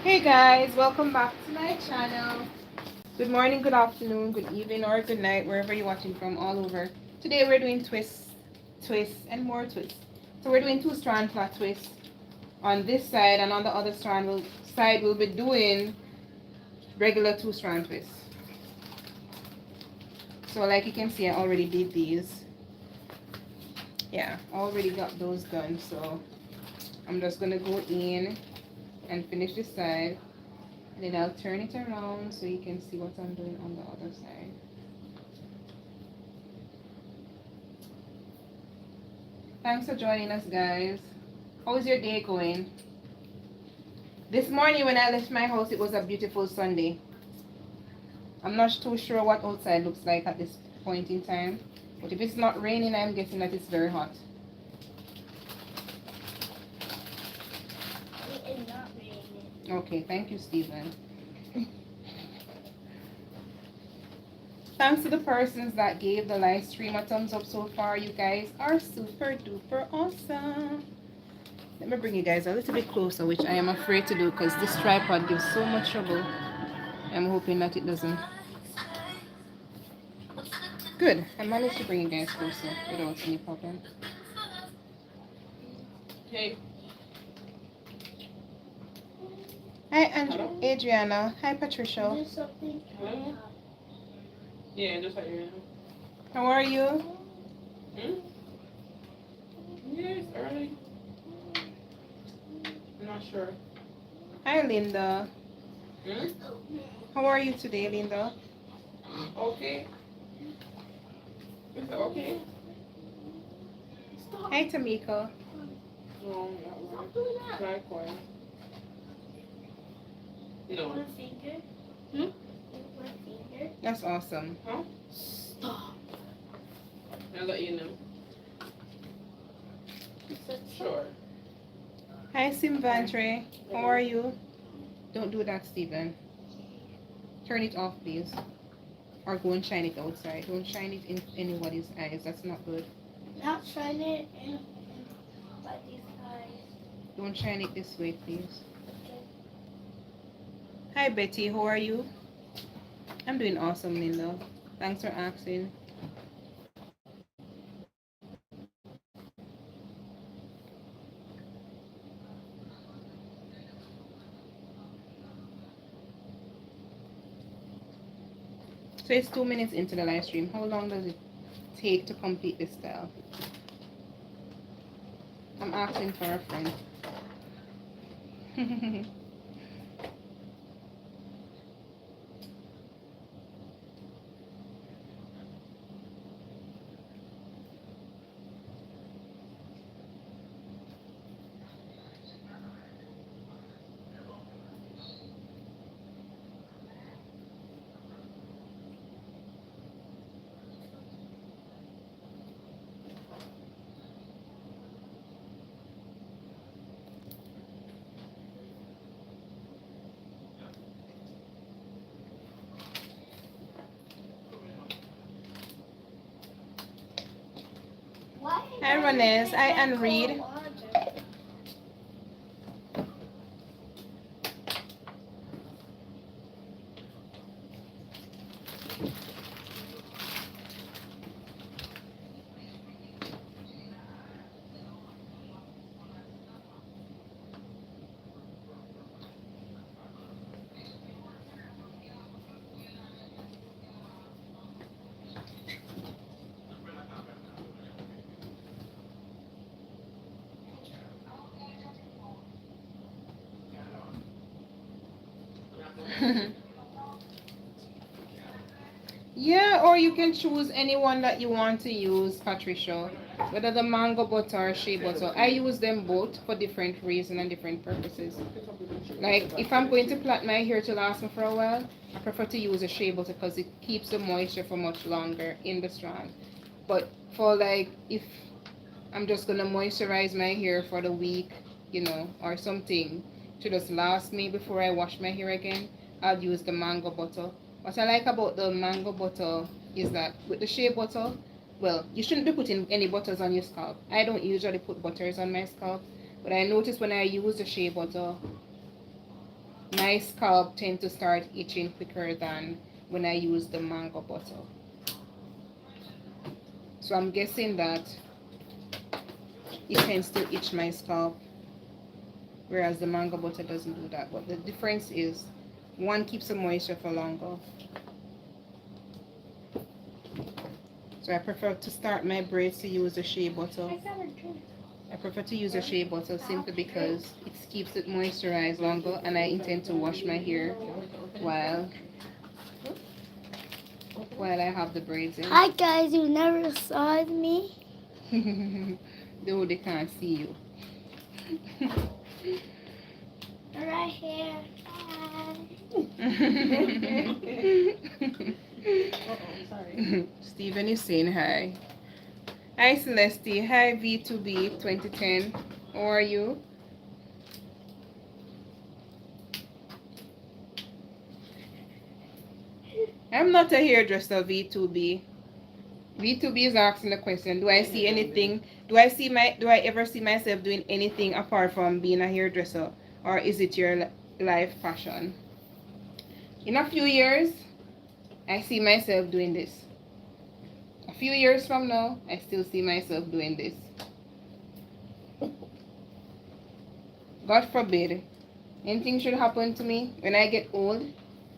Hey guys, welcome back to my channel. Good morning, good afternoon, good evening, or good night, wherever you're watching from all over. Today we're doing twists, and more twists. So we're doing 2-strand flat twists on this side, and on the other side we'll be doing regular 2-strand twists. So like you can see, I already did these. Yeah, I already got those done. So I'm just gonna go in and finish this side. And then I'll turn it around so you can see what I'm doing on the other side. Thanks for joining us, guys. How's your day going? This morning when I left my house, it was a beautiful Sunday. I'm not too sure what outside looks like at this point in time. But if it's not raining, I'm guessing that it's very hot. It is not raining. Okay, thank you, Stephen. Thanks to the persons that gave the live stream a thumbs up so far. You guys are super duper awesome. Let me bring you guys a little bit closer, which I am afraid to do because this tripod gives so much trouble. I'm hoping that it doesn't. Good. I managed to bring you guys closer without any problem. Hey. Hi, Adriana. Hi, Patricia. There's something. Hello? Yeah, just like you. How are you? Hmm? Yeah, it's early. I'm not sure. Hi, Linda. Hmm? How are you today, Linda? Okay. Is it okay? Stop. Hi, Tamika. No, Stop doing not that. really. Likewise. No. One finger. Hmm? One finger. That's awesome. Huh? Stop. I'll let you know. Sure. Hi, Simvantre. How are you? Don't do that, Stephen. Turn it off, please. Or go and shine it outside. Don't shine it in anybody's eyes. That's not good. Not shine it in by these eyes. Don't shine it this way, please. Okay. Hi, Betty. How are you? I'm doing awesome, Linda. Thanks for asking. So it's 2 minutes into the live stream. How long does it take to complete this style? I'm asking for a friend. Why? Hi, Renez. Hi, Anne Reed. Yeah, or you can choose any one that you want to use, Patricia. Whether the mango butter or shea butter. I use them both for different reasons and different purposes. Like, if I'm going to plait my hair to last me for a while, I prefer to use a shea butter because it keeps the moisture for much longer in the strand. But for like, if I'm just gonna moisturize my hair for the week, or something to just last me before I wash my hair again, I'll use the mango butter. What I like about the mango butter is that with the shea butter, well, you shouldn't be putting any butters on your scalp. I don't usually put butters on my scalp, but I notice when I use the shea butter, my scalp tend to start itching quicker than when I use the mango butter. So I'm guessing that it tends to itch my scalp, whereas the mango butter doesn't do that. But the difference is one keeps the moisture for longer. So I prefer to start my braids to use a shea butter. I prefer to use a shea butter simply because it keeps it moisturized longer, and I intend to wash my hair while I have the braids in. Hi guys, you never saw me. Though they can't see you. Right here. Hi. Sorry. Steven is saying hi. Hi Celeste. Hi V2B 2010. How are you? I'm not a hairdresser, V2B. V2B is asking the question, do I see anything? Do I ever see myself doing anything apart from being a hairdresser? Or is it your life passion? In a few years, I see myself doing this. A few years from now, I still see myself doing this. God forbid, anything should happen to me when I get old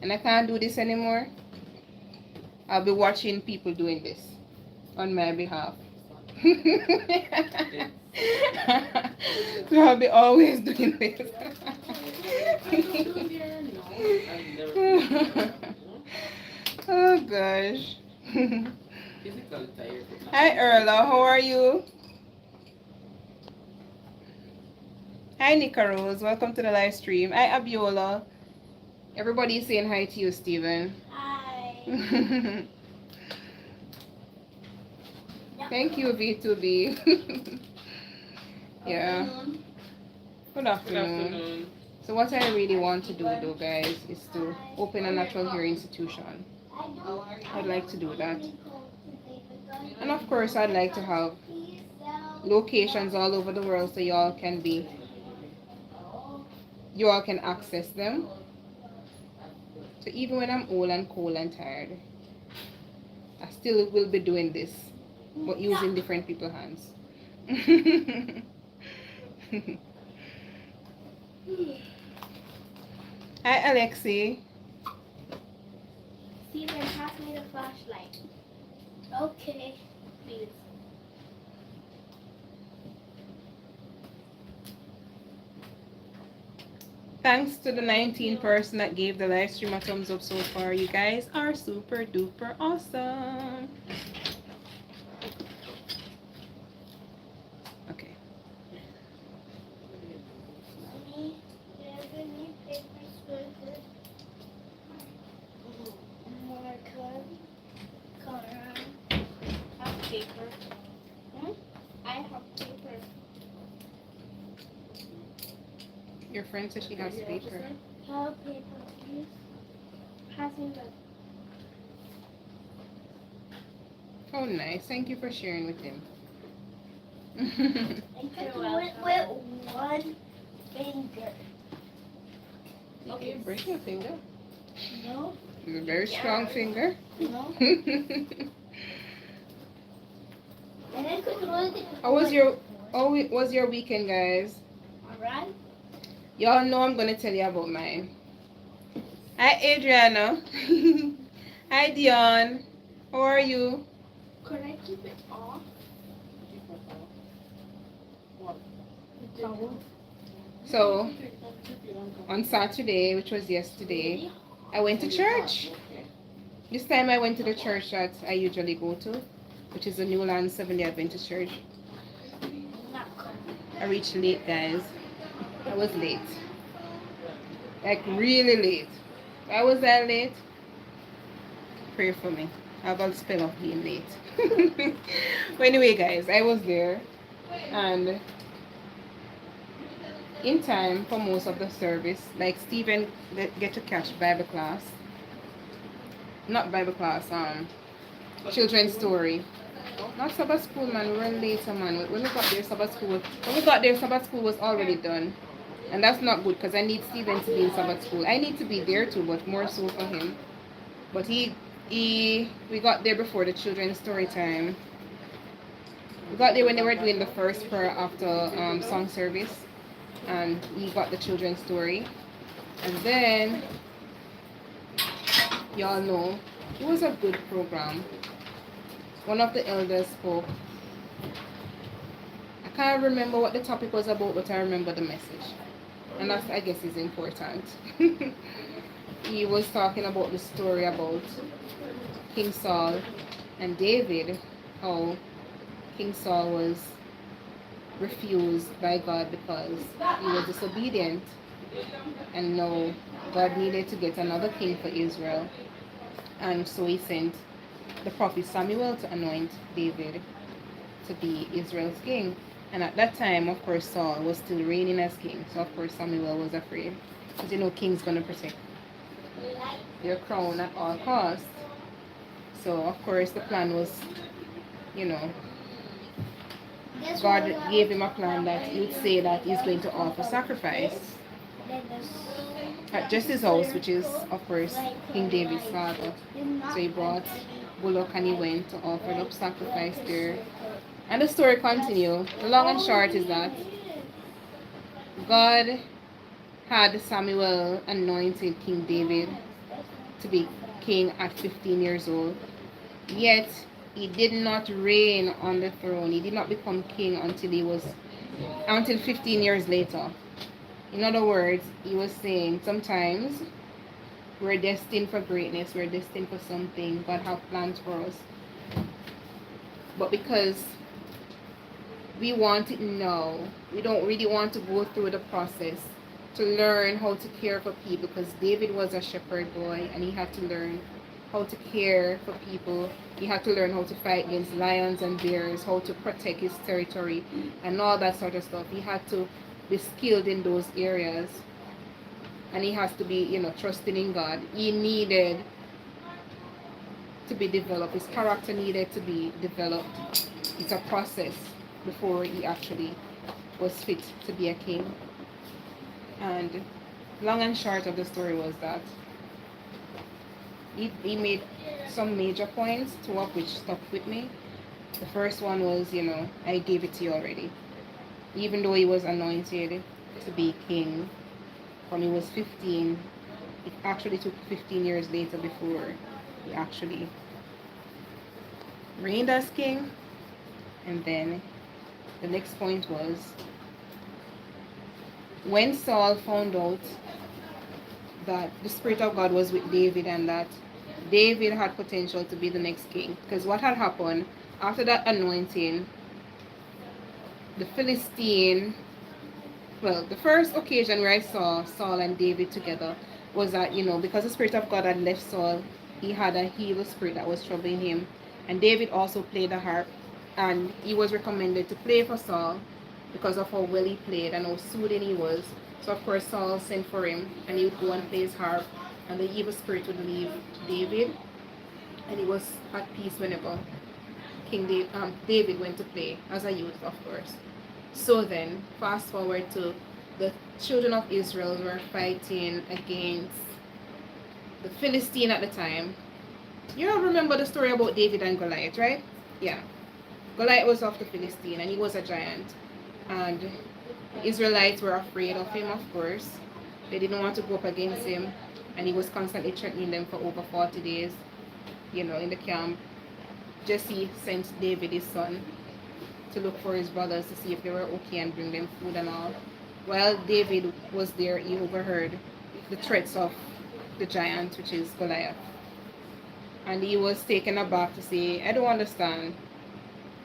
and I can't do this anymore, I'll be watching people doing this on my behalf. So I'll be always doing this. Oh gosh. Hi Erla, how are you? Hi Nika Rose, welcome to the live stream. Hi Abiola. Everybody's saying hi to you, Steven. Hi. Thank you, V2B. Yeah. Good afternoon. So what I really want to do though, guys, is to open a natural hair institution. I'd like to do that. And of course, I'd like to have locations all over the world so y'all can access them. So even when I'm old and cold and tired, I still will be doing this, but using different people's hands. Hi, Alexi. Steven, pass me the flashlight. Okay, please. Thanks to the 19 person that gave the live stream a thumbs up so far. You guys are super duper awesome. Okay. Mommy, there's a new paper square. Marker. Color. Have paper. I have paper. Your friend said she has paper. Have paper, please. Pass me the. Oh, nice. Thank you for sharing with him. With one finger. Okay, break your finger. No. It's a very strong finger. No. How was your weekend, guys? Alright. Y'all know I'm gonna tell you about mine. Hi, Adriana. Hi, Dion. How are you? Could I keep it off? So, on Saturday, which was yesterday, I went to church. This time I went to the church that I usually go to, which is the Newland Seventh-day Adventist Church. I reached late, guys. I was late. Like, really late. Why was I late? Pray for me. I have a spell of being late. But anyway, guys, I was there. And in time for most of the service, like Stephen get to catch Bible class. Not Bible class, children's story. Not Sabbath school, man. We were later, man. When we got there, Sabbath school was already done. And that's not good because I need Stephen to be in Sabbath school. I need to be there too, but more so for him. But we got there before the children's story time. We got there when they were doing the first prayer after song service, and he got the children's story. And then, y'all know, it was a good program. One of the elders spoke. I can't remember what the topic was about, but I remember the message. And that, I guess, is important. He was talking about the story about King Saul and David, how King Saul was refused by God because he was disobedient, and now God needed to get another king for Israel, and so he sent the prophet Samuel to anoint David to be Israel's king. And at that time, of course, Saul was still reigning as king, so of course Samuel was afraid, because king's going to protect their crown at all costs. So of course the plan was, God gave him a plan that he would say that he's going to offer sacrifice at Jesse's house, which is, of course, King David's father. So he brought bullock and he went to offer up sacrifice there. And the story continues. The long and short is that God had Samuel anointed King David to be king at 15 years old. Yet he did not reign on the throne. He did not become king until 15 years later. In other words, he was saying sometimes we're destined for greatness, we're destined for something. God has plans for us. But because we want it now, we don't really want to go through the process to learn how to care for people, because David was a shepherd boy and he had to learn how to care for people. He had to learn how to fight against lions and bears, how to protect his territory and all that sort of stuff. He had to be skilled in those areas, and he has to be, trusting in God. He needed to be developed. His character needed to be developed. It's a process before he actually was fit to be a king. And long and short of the story was that he made some major points, two of which stuck with me. The first one was, I gave it to you already. Even though he was anointed to be king when he was 15, it actually took 15 years later before he actually reigned as king. And then the next point was when Saul found out that the Spirit of God was with David and that David had potential to be the next king. Because what had happened after that anointing, the first occasion where I saw Saul and David together was that, because the Spirit of God had left Saul, he had a evil spirit that was troubling him. And David also played the harp, and he was recommended to play for Saul because of how well he played and how soothing he was. So of course Saul sent for him, and he would go and play his harp, and the evil spirit would leave David, and he was at peace whenever David went to play as a youth, of course. So then, fast forward to the children of Israel were fighting against the Philistine at the time. You all remember the story about David and Goliath, right? Yeah. Goliath was of the Philistine, and he was a giant. And the Israelites were afraid of him, of course. They didn't want to go up against him, and he was constantly threatening them for over 40 days, in the camp. Jesse sent David, his son, to look for his brothers to see if they were okay and bring them food and all. While David was there, he overheard the threats of the giant, which is Goliath. And he was taken aback to say, I don't understand.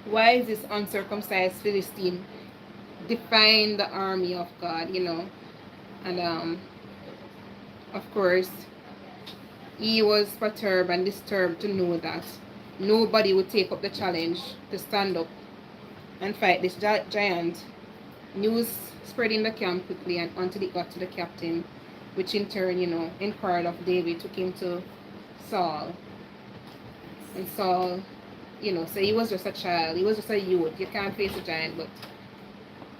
Why is this uncircumcised Philistine defying the army of God, And of course, he was perturbed and disturbed to know that nobody would take up the challenge to stand up and fight this giant. News spread in the camp quickly, and until it got to the captain, which in turn, inquired of David, took him to Saul. And Saul, so he was just a child, he was just a youth, you can't face a giant, but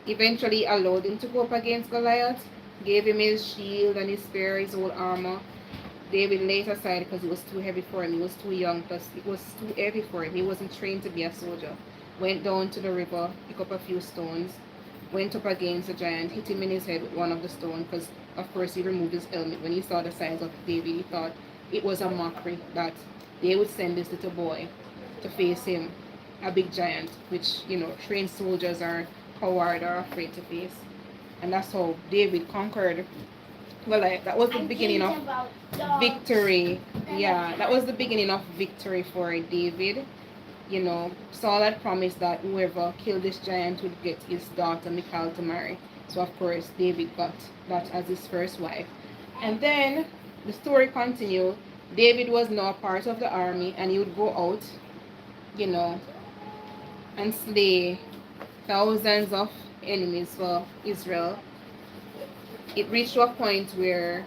eventually allowed him to go up against Goliath. gave him his shield and his spear, his whole armor. David laid aside because it was too heavy for him. He was too young, plus it was too heavy for him. He wasn't trained to be a soldier. Went down to the river, picked up a few stones, went up against the giant, hit him in his head with one of the stones, because of course he removed his helmet. When he saw the size of David, he thought it was a mockery that they would send this little boy to face him, a big giant, which, trained soldiers are coward or afraid to face. And that's how David conquered. Well, that was the beginning of victory. Yeah, that was the beginning of victory for David. Saul had promised that whoever killed this giant would get his daughter Michal to marry. So of course David got that as his first wife. And then the story continued. David was now part of the army, and he would go out, and slay thousands of enemies for Israel. It reached to a point where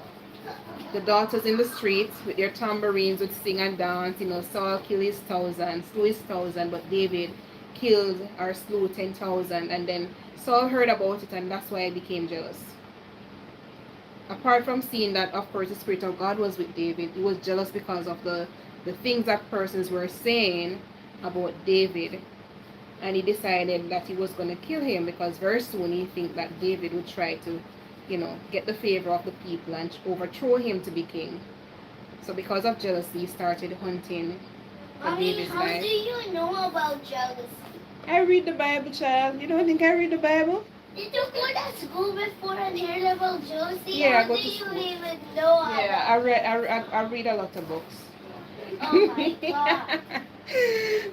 the daughters in the streets with their tambourines would sing and dance. Saul killed his 1,000, slew his 1,000, but David killed or slew 10,000. And then Saul heard about it, and that's why he became jealous. Apart from seeing that, of course, the Spirit of God was with David, he was jealous because of the things that persons were saying about David. And he decided that he was going to kill him, because very soon he think that David would try to get the favor of the people and overthrow him to be king. So because of jealousy, he started hunting for Mommy, David's how life. do you know about jealousy? I read the Bible, child. You don't think I read the Bible? Did you go to school before and hear about jealousy? Yeah, I How go do to you school. even know about Yeah, I read a lot of books. Oh my god.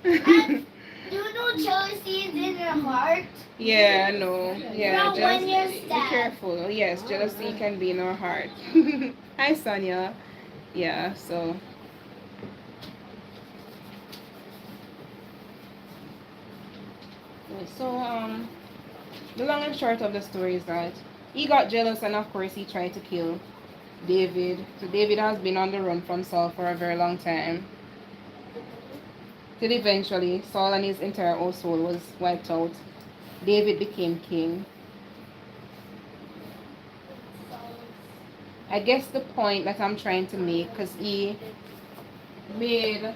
And you know jealousy is in your heart? Yeah, I know. Yeah, From when you're be sad. careful. Yes, jealousy can be in our heart. Hi, Sonia. Yeah, so. So, the long and short of the story is that he got jealous, and of course he tried to kill David. So David has been on the run from Saul for a very long time. Till eventually Saul and his entire household was wiped out. David became king. I guess the point that I'm trying to make, because he made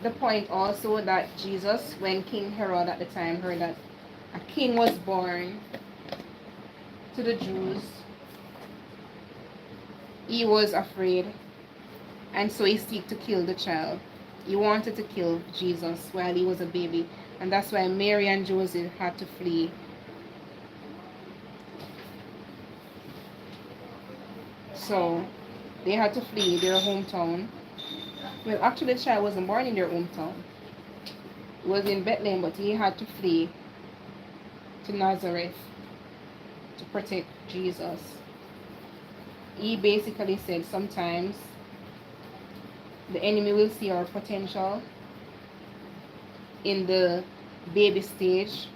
the point also that Jesus, when King Herod at the time heard that a king was born to the Jews, he was afraid, and so he seeked to kill the child. He wanted to kill Jesus while he was a baby, and that's why Mary and Joseph had to flee. So they had to flee their hometown. Well, actually the child wasn't born in their hometown. He was in Bethlehem, but he had to flee to Nazareth to protect Jesus. He basically said sometimes the enemy will see our potential in the baby stage,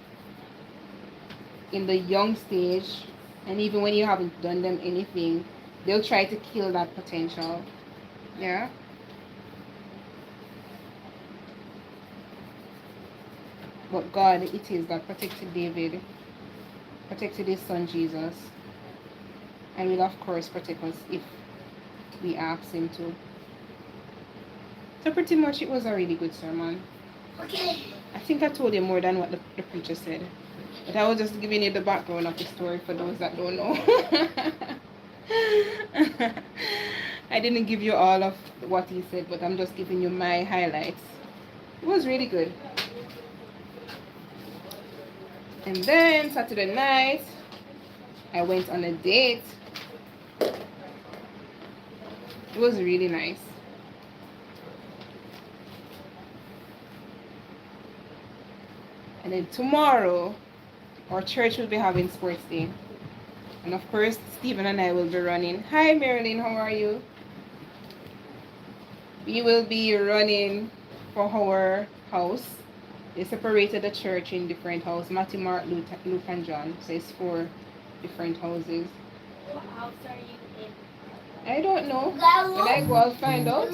in the young stage, and even when you haven't done them anything, they'll try to kill that potential. Yeah. But God, it is that protected David, protected his son Jesus, and will of course protect us if we ask him to. So pretty much it was a really good sermon. Okay. I think I told you more than what the preacher said. But I was just giving you the background of the story for those that don't know. I didn't give you all of what he said, but I'm just giving you my highlights. It was really good. And then Saturday night, I went on a date. It was really nice. And then tomorrow, our church will be having sports day. And of course, Stephen and I will be running. Hi, Marilyn, how are you? We will be running for our house. They separated the church in different houses. Matthew, Mark, Luke, and John. So it's 4 different houses. What house are you in? I don't know. When I go, I'll find out.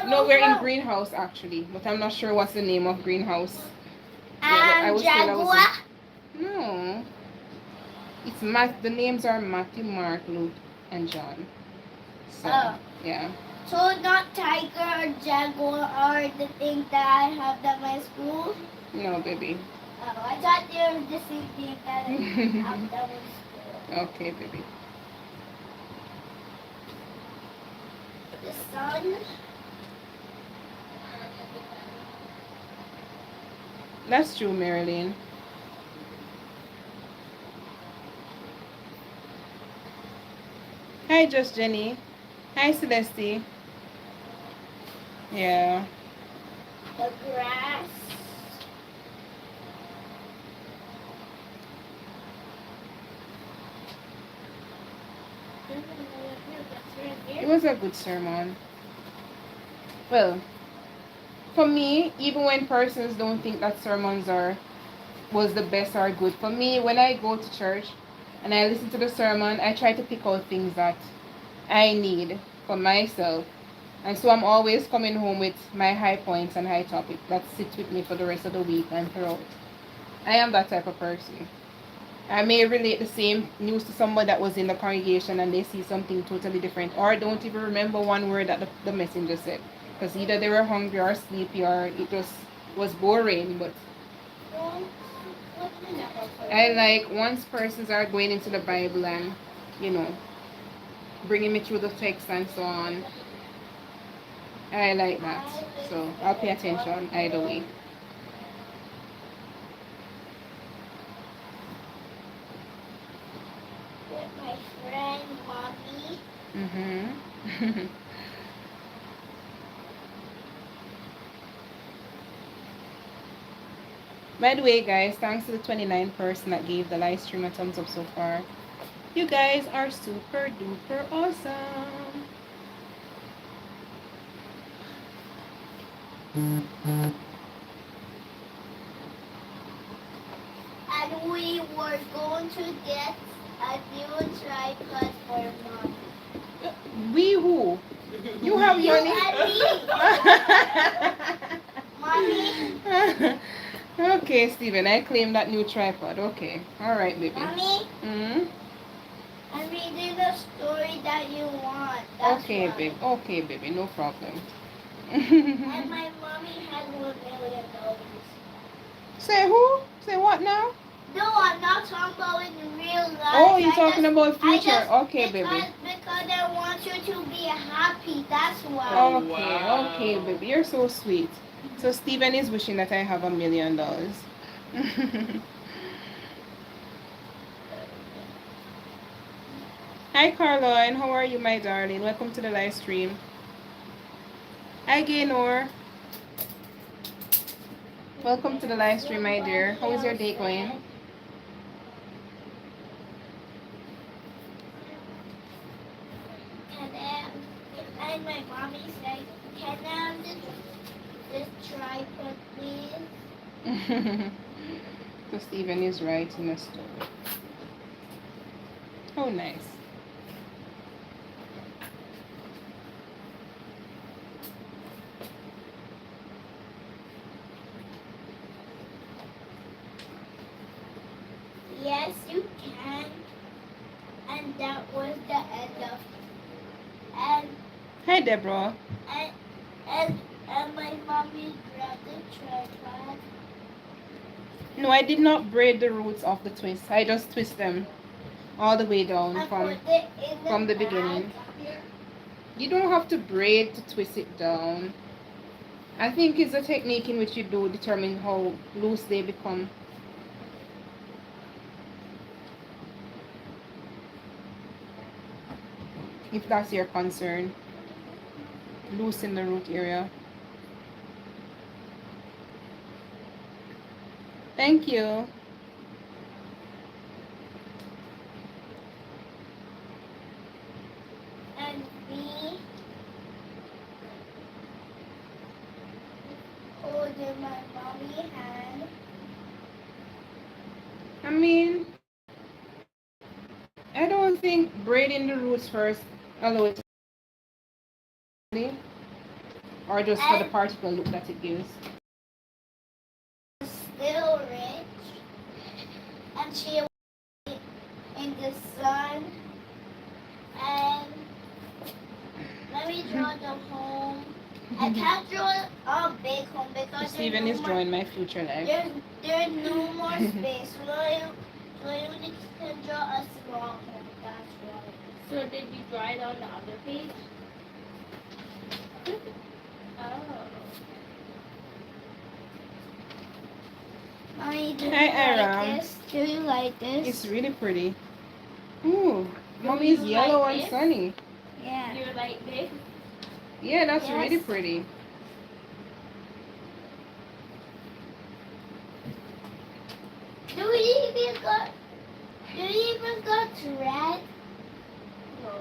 No, we're in greenhouse actually. But I'm not sure what's the name of greenhouse. Yeah, but I was told I was in... No. It's Matt. The names are Matthew, Mark, Luke, and John. So Oh. yeah. So not tiger or jaguar are the things that I have at my school? No, baby. Oh, I thought they were the same thing that I have at my school. Okay, baby. The sun. That's true, Marilyn. Hi, Just Jenny. Hi, Celeste. Yeah. The grass. It was a good sermon. Well, for me, even when persons don't think that sermons are was the best or good, for me, when I go to church and I listen to the sermon, I try to pick out things that I need for myself. And so I'm always coming home with my high points and high topics that sit with me for the rest of the week and throughout. I am that type of person. I may relate the same news to someone that was in the congregation and they see something totally different or don't even remember one word that the messenger said. Because either they were hungry or sleepy or it just was boring. But I like once persons are going into the Bible and, you know, bringing me through the text and so on. I like that. So I'll pay attention either way. With my friend Mommy. Mm-hmm. By the way, guys, thanks to the 29 person that gave the live stream a thumbs up so far. You guys are super duper awesome. And we were going to get a new tripod for Mom. We who? You have You money? and me. Mommy. Okay, Steven, I claim that new tripod. Okay. Alright, baby. Mommy, Mm-hmm. I'm reading the story that you want. That's Okay, why. babe. Okay, baby. No problem. And my mommy has $1 million. Say who? Say what now? No, I'm not talking about in real life. Oh, you're talking about I future. just, Okay, baby. Because I want you to be happy. That's why. Okay, Wow. okay, baby. You're so sweet. So Steven is wishing that I have $1 million. Hi, Caroline. How are you, my darling? Welcome to the live stream. Hi, Gaynor. Welcome to the live stream, my dear. How is your day going? And my mommy said, can I have this tripod, please? So Steven is writing a story. Oh, nice. Yes, you can. And that was the end of. And Hi, Deborah. and and my mommy grabbed the tripod. No, I did not braid the roots of the twist. I just twist them all the way down I from put it in from the bag. beginning. You don't have to braid to twist it down. I think it's a technique in which you do determine how loose they become. If that's your concern. Loosen the root area. Thank you. And me holding my mommy hand. I mean, I don't think braiding the roots first allow it to or just for the particle look that it gives. Still rich. And she was the home. I can't draw a big home because Steven is drawing my future life. there's no more space. So you only can draw a small home. That's why. So did you draw it on the other page? Oh. Mommy, do you Hi, like Aram. this? Do you like this? It's really pretty. Ooh, Do mommy is you yellow like and this? sunny. Yeah. You like this? Yeah, that's Yes. really pretty. Do you even got red? No.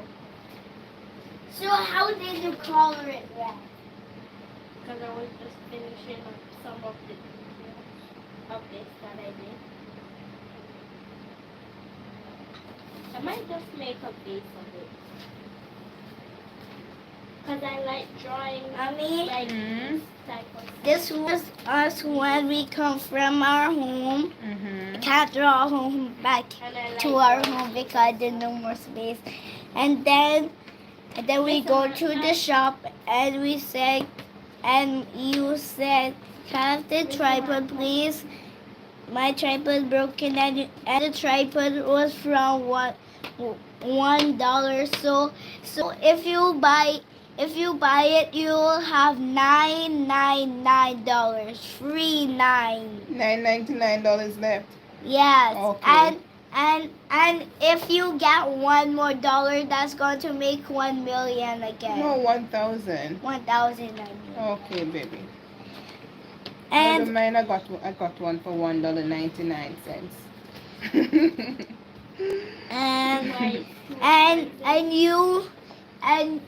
So how did you color it red? Because I was just finishing up some of this that I did. I might just make a base of it. Because I like drawing Mommy, like Mhm. this type of this was us when we come from our home. Mhm. Can't draw a home back and I like to our drawing home because there's no more space. And then we go to the shop and we said, and you said, have the tripod please. My tripod broken and the tripod was from $1. So if you buy it, you'll have $999. Free 9. $9.99 left. Yes. Okay. And if you get one more dollar, that's going to make 1,000,000 again. No, 1,000. 1,000. Okay, baby. I don't And mind. I got one for $1.99. and my and you and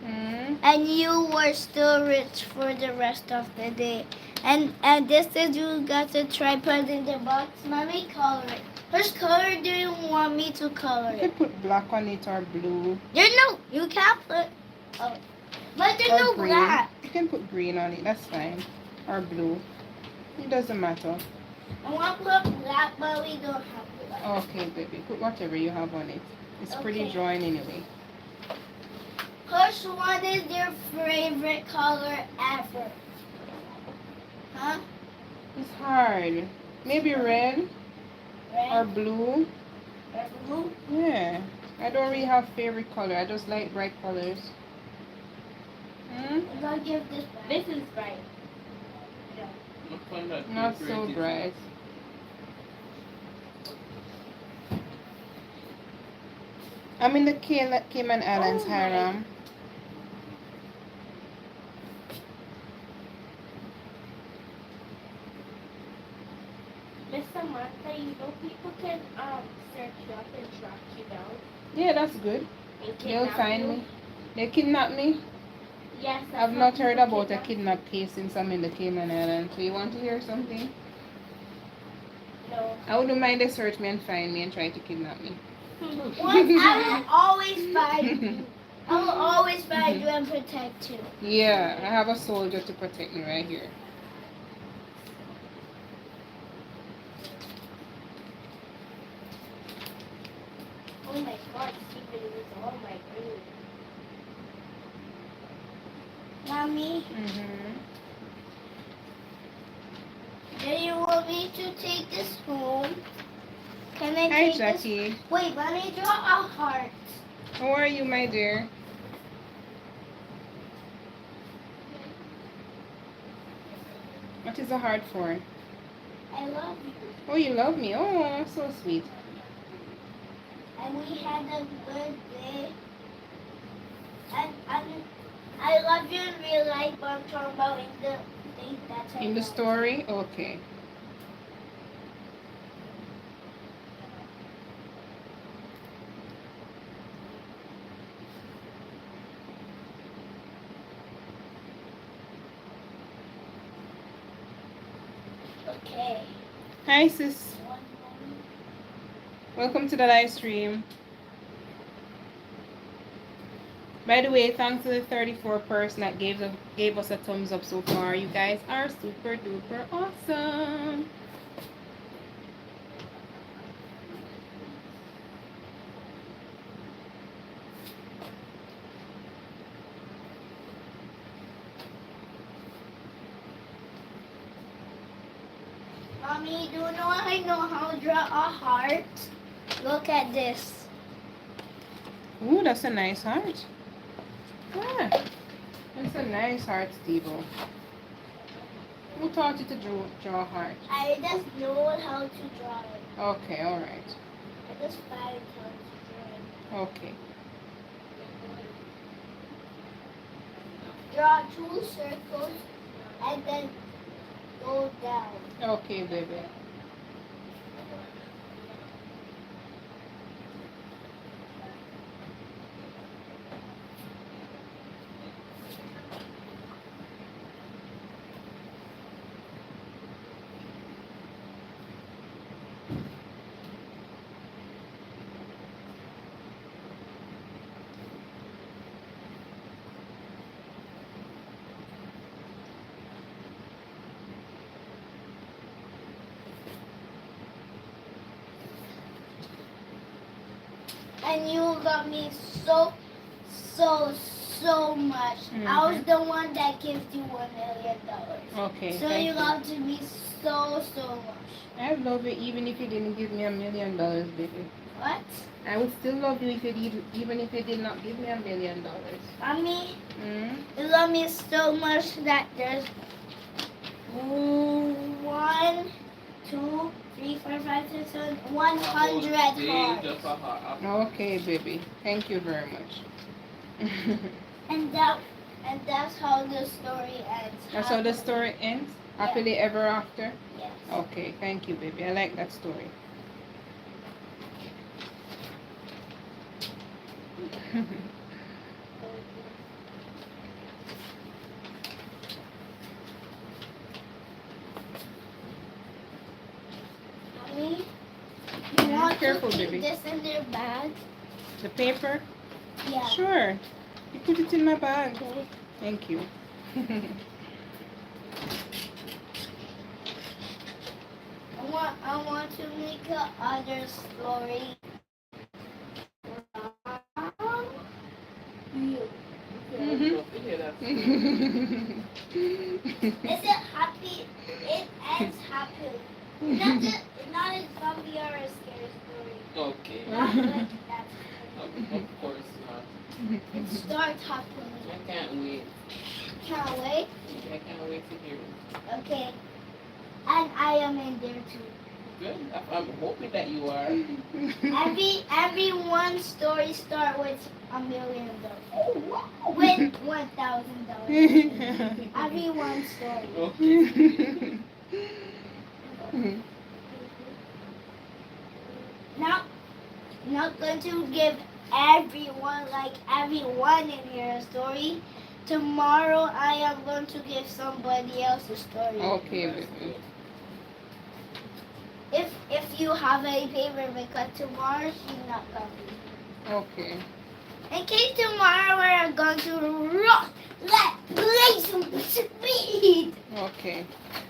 Hmm? and you were still rich for the rest of the day. And this is you got the tripod in the box. Mommy, color it. Which color do you want me to color You it? could put black on it or blue You can't put. Oh, but there's or no green. black. You can put green on it. That's fine. Or blue. It doesn't matter. I want to put black, but we don't have black. Okay, baby. Put whatever you have on it. It's pretty Okay. drawing anyway. Which one is your favorite color ever? Huh? It's hard. Maybe red or Red blue. or blue? Yeah. I don't really have favorite color. I just like bright colors. Hmm? If I give this back. This is bright. Not so bright. I'm in the Cayman Islands, Oh my. Hiram. Miss Samantha, you know people can search you up and track you down. Yeah, that's good. And They'll kidnap find you. me. They kidnap me? Yes. that's I've how not heard people about a kidnap. kidnap case since I'm in the Cayman Islands. So you want to hear something? No. I wouldn't mind they search me and find me and try to kidnap me. Once I will always find you. I will always find you and protect you. Yeah, I have a soldier to protect me right here. Oh my God, Stephen was all my green. Mommy, Mm-hmm. do you want me to take this home? Can I Hi, take this? Jackie. Wait, let me draw a heart. How are you, my dear? What is a heart for? I love you. Oh, you love me. Oh, so sweet. And we had a good day. And I love you in real life, but I'm talking about in the thing that's In the story? Okay. Okay. Hi, sis. Welcome to the live stream. By the way, thanks to the 34 person that gave us a thumbs up so far. You guys are super duper awesome. Mommy, do you know I know how to draw a heart? Look at this. Ooh, that's a nice heart. Ah, that's a nice heart, Steve. Who taught you to draw a heart? I just know how to draw it. Okay, alright. I just find how to draw it. Okay. Draw 2 circles and then go down. Okay, baby. And you got me so much. I was the one that gives you $1 million. Okay. So thank you loved me so much. I love you even if you didn't give me $1 million, baby. What? I would still love you if you did, even if you did not give me $1 million. Mommy, Mm? you love me so much that there's 1, 2, 3, 4, 5, 6, 7, 100 hearts. Just a heart. Okay, baby. Thank you very much. And that's how the story ends. That's how the story ends? Happily ever after? Yes. Okay, thank you, baby. I like that story. Mommy, you want Careful, to keep baby. this in their bag? The paper? Yeah. Sure. You put it in my bag. Okay. Thank you. I want to make another story. You. Is it happy? It ends happily. Not a zombie or a scary story. Okay. Not like that. Of course not. It starts happily. I can't wait. Can't wait. I can't wait to hear it. Okay. And I am in there too. Good. I'm hoping that you are. Every one story start with $1 million. With $1,000. Every one story. Okay. Not going to give everyone in here a story. Tomorrow I am going to give somebody else a story. Okay, baby. If you have any paper, because tomorrow she's not coming. Okay. In case tomorrow we're going to rock, blaze some speed. Okay.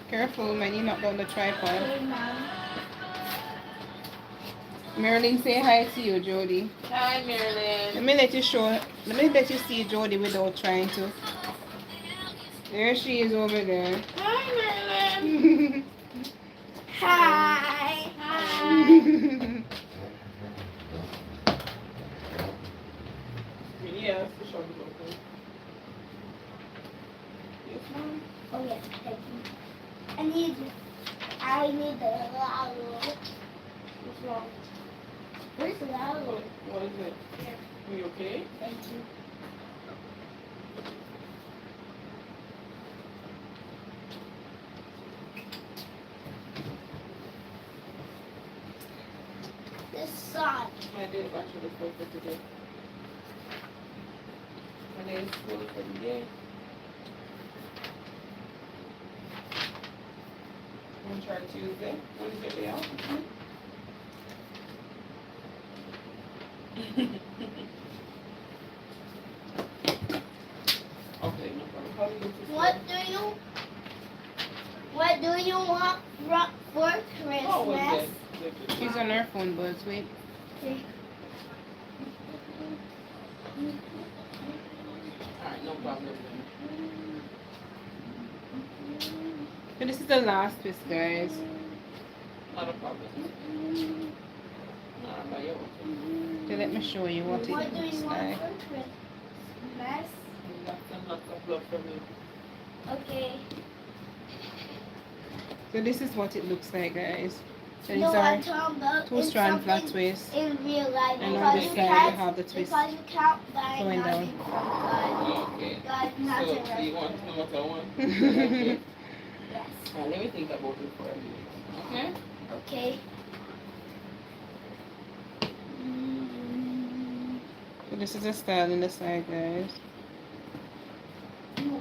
Careful when you knock down the tripod. Okay, Mom. Marilyn, say hi to you, Jody. Hi, Marilyn. Let me let you see Jody without trying to. There she is over there. Hi, Marilyn. Hi. Yes, the shop is open. Yes, Mom. Oh yes, thank you. I need the lalo. What's wrong? Where's the lalo? What is it? Are you okay? Thank you. The sun. My day is actually full for today. My day is full for the day. I'm gonna try Tuesday. Wednesday day off. Okay, no problem. How do you get to What do you want for How was Christmas? it? She's on her phone, Buzz. Wait. Alright, no problem. So this is the last twist, guys. Not a problem. Not by your Okay, let me show you what it What do looks you want like. for Christmas? lots of love from you. Okay. So this is what it looks like, guys. So these No, are I'm talking about in 2-strand flat something twists. in real life And on because this you side you can't have the twist because you can't buy going down. nothing from God. Okay. God, not So, a you want no matter one? Yes. Let me think about it for a minute. Okay? Okay. So this is the style in the side, guys. You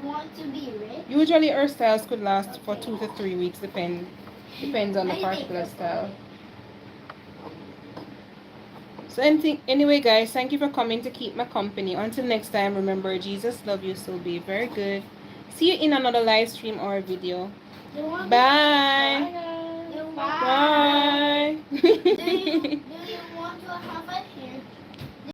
want to be rich? Usually our styles could last for 2 to 3 weeks, depends on the particular style. So anyway, guys, thank you for coming to keep my company. Until next time, remember, Jesus love you, so be very good. See you in another live stream or video. You want Bye. You Bye. Do you